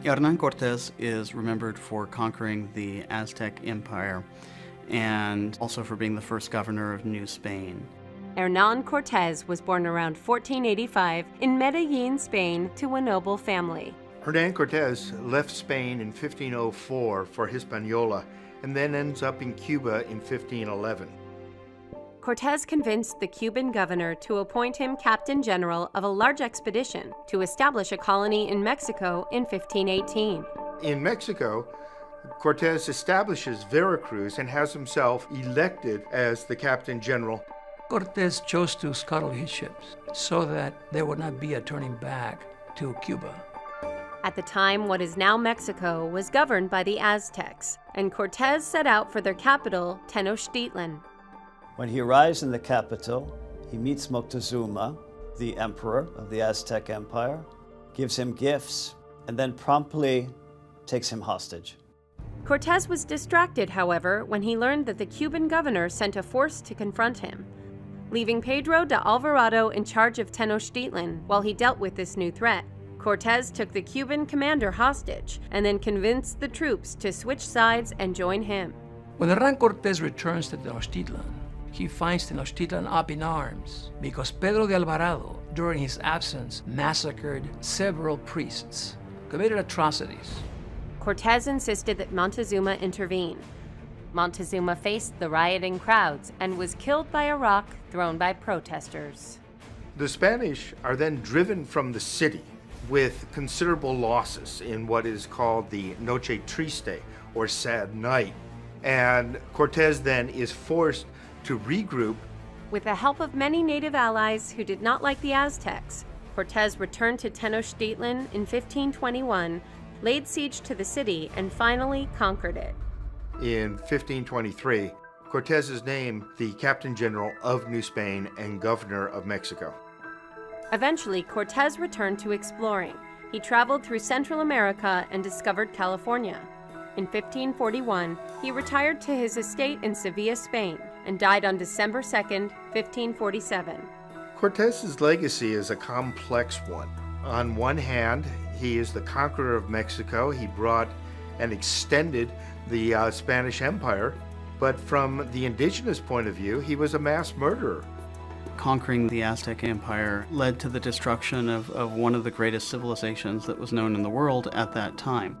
Hernán Cortés is remembered for conquering the Aztec Empire and also for being the first governor of New Spain. Hernán Cortés was born around 1485 in Medellin, Spain, to a noble family. Hernán Cortés left Spain in 1504 for Hispaniola and then ends up in Cuba in 1511. Cortés convinced the Cuban governor to appoint him captain general of a large expedition to establish a colony in Mexico in 1518. In Mexico, Cortés establishes Veracruz and has himself elected as the captain general. Cortés chose to scuttle his ships so that there would not be a turning back to Cuba. At the time, what is now Mexico was governed by the Aztecs, and Cortés set out for their capital, Tenochtitlan. When he arrives in the capital, he meets Moctezuma, the emperor of the Aztec Empire, gives him gifts, and then promptly takes him hostage. Cortés was distracted, however, when he learned that the Cuban governor sent a force to confront him. Leaving Pedro de Alvarado in charge of Tenochtitlan while he dealt with this new threat, Cortés took the Cuban commander hostage and then convinced the troops to switch sides and join him. When Hernán Cortés returns to Tenochtitlan, he finds Tenochtitlan up in arms because Pedro de Alvarado, during his absence, massacred several priests, committed atrocities. Cortés insisted that Montezuma intervene. Montezuma faced the rioting crowds and was killed by a rock thrown by protesters. The Spanish are then driven from the city with considerable losses in what is called the Noche Triste, or Sad Night. And Cortés then is forced to regroup. With the help of many native allies who did not like the Aztecs, Cortés returned to Tenochtitlan in 1521, laid siege to the city, and finally conquered it. In 1523, Cortés is named the Captain General of New Spain and Governor of Mexico. Eventually, Cortés returned to exploring. He traveled through Central America and discovered California. In 1541, he retired to his estate in Sevilla, Spain, and died on December 2nd, 1547. Cortés's legacy is a complex one. On one hand, he is the conqueror of Mexico. He brought and extended the Spanish Empire, but from the indigenous point of view, he was a mass murderer. Conquering the Aztec Empire led to the destruction of one of the greatest civilizations that was known in the world at that time.